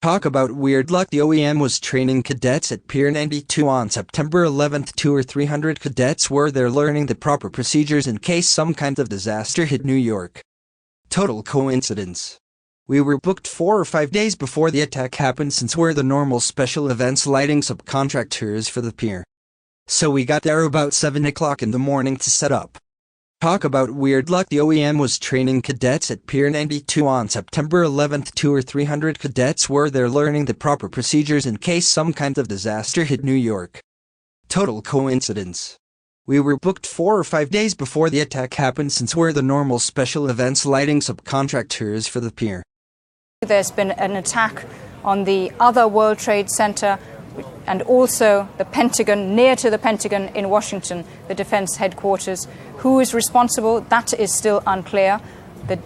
Talk about weird luck. The OEM was training cadets at Pier 92 on September 11th. 200 or 300 cadets were there learning the proper procedures in case some kind of disaster hit New York. Total coincidence. We were booked 4 or 5 days before the attack happened since we're the normal special events lighting subcontractors for the pier. So we got there about 7 o'clock in the morning to set up. Talk about weird luck. The OEM was training cadets at Pier 92 on September 11th. 200 or 300 cadets were there learning the proper procedures in case some kind of disaster hit New York. Total coincidence. We were booked 4 or 5 days before the attack happened since we're the normal special events lighting subcontractors for the pier. There's been an attack on the other World Trade Center and also the Pentagon, near to the Pentagon in Washington, the defense headquarters. Who is responsible? That is still unclear. The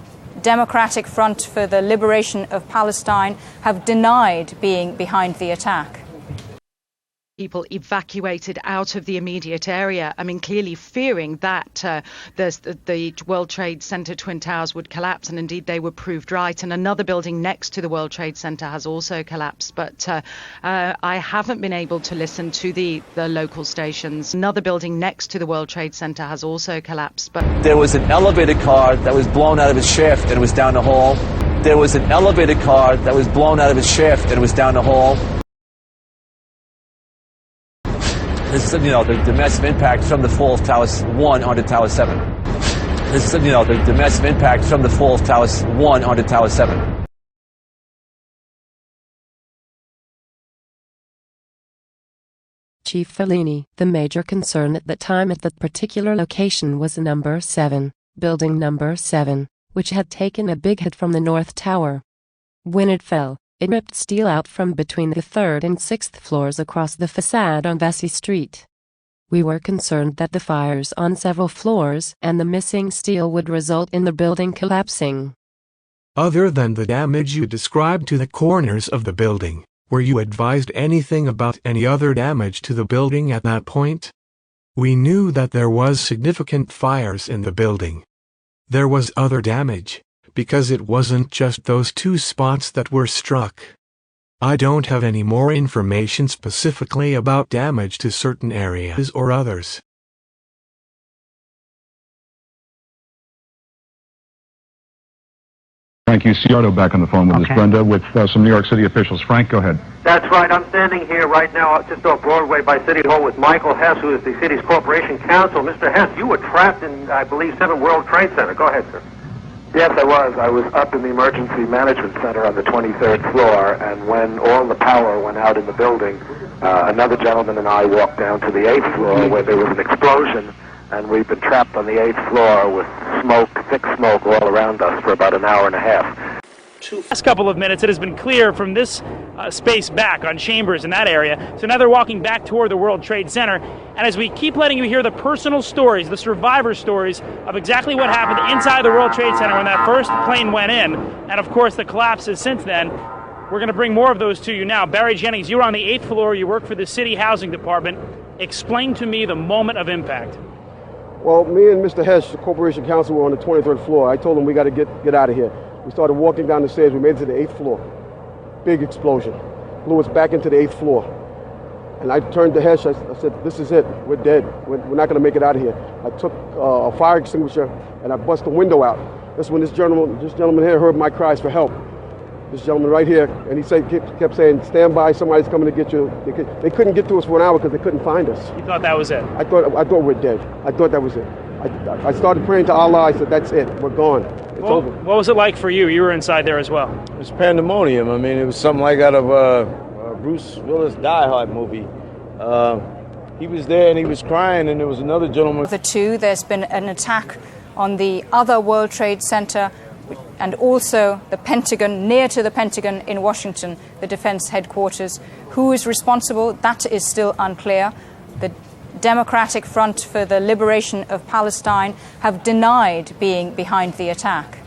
Democratic Front for the Liberation of Palestine have denied being behind the attack. People evacuated out of the immediate area. I mean, clearly fearing that the World Trade Center Twin Towers would collapse, and indeed they were proved right. And another building next to the World Trade Center has also collapsed. But I haven't been able to listen to the local stations. Another building next to the World Trade Center has also collapsed. But there was an elevator car that was blown out of its shaft and it was down the hall. There was an elevator car that was blown out of its shaft and it was down the hall. This is, the massive impact from the fall of Tower 1 onto Tower 7. This is, the massive impact from the fall of Tower 1 onto Tower 7. Chief Fellini, the major concern at the time at that particular location was number 7, building number 7, which had taken a big hit from the North Tower. When it fell, it ripped steel out from between the 3rd and 6th floors across the facade on Vesey Street. We were concerned that the fires on several floors and the missing steel would result in the building collapsing. Other than the damage you described to the corners of the building, were you advised anything about any other damage to the building at that point? We knew that there was significant fires in the building. There was other damage, because it wasn't just those 2 spots that were struck. I don't have any more information specifically about damage to certain areas or others. Frank Uciardo back on the phone with us, Brenda, with some New York City officials. Frank, go ahead. That's right. I'm standing here right now just off Broadway by City Hall with Michael Hess, who is the city's corporation counsel. Mr. Hess, you were trapped in, I believe, 7 World Trade Center. Go ahead, sir. Yes, I was. I was up in the emergency management center on the 23rd floor, and when all the power went out in the building, another gentleman and I walked down to the 8th floor where there was an explosion, and we've been trapped on the 8th floor with smoke, thick smoke all around us for about an hour and a half. Last couple of minutes, it has been clear from this space back on Chambers in that area. So now they're walking back toward the World Trade Center. And as we keep letting you hear the personal stories, the survivor stories of exactly what happened inside the World Trade Center when that first plane went in, and of course the collapses since then, we're going to bring more of those to you now. Barry Jennings, you were on the 8th floor. You work for the City Housing Department. Explain to me the moment of impact. Well, me and Mr. Hess, the corporation counsel, were on the 23rd floor. I told him we got to get out of here. We started walking down the stairs. We made it to the 8th floor. Big explosion. Blew us back into the 8th floor. And I turned to Hess. I said, this is it. We're dead. We're not going to make it out of here. I took a fire extinguisher and I bust the window out. That's when this gentleman here heard my cries for help. This gentleman right here, and he kept saying, stand by, somebody's coming to get you. They couldn't get to us for an hour because they couldn't find us. You thought that was it? I thought we're dead. I thought that was it. I started praying to Allah. I said, that's it. We're gone. It's over. What was it like for you? You were inside there as well. It was pandemonium. I mean, it was something like out of a Bruce Willis Die Hard movie. He was there and he was crying, and there was another gentleman. There's been an attack on the other World Trade Center and also the Pentagon, near to the Pentagon in Washington, the defense headquarters. Who is responsible? That is still unclear. The Democratic Front for the Liberation of Palestine have denied being behind the attack.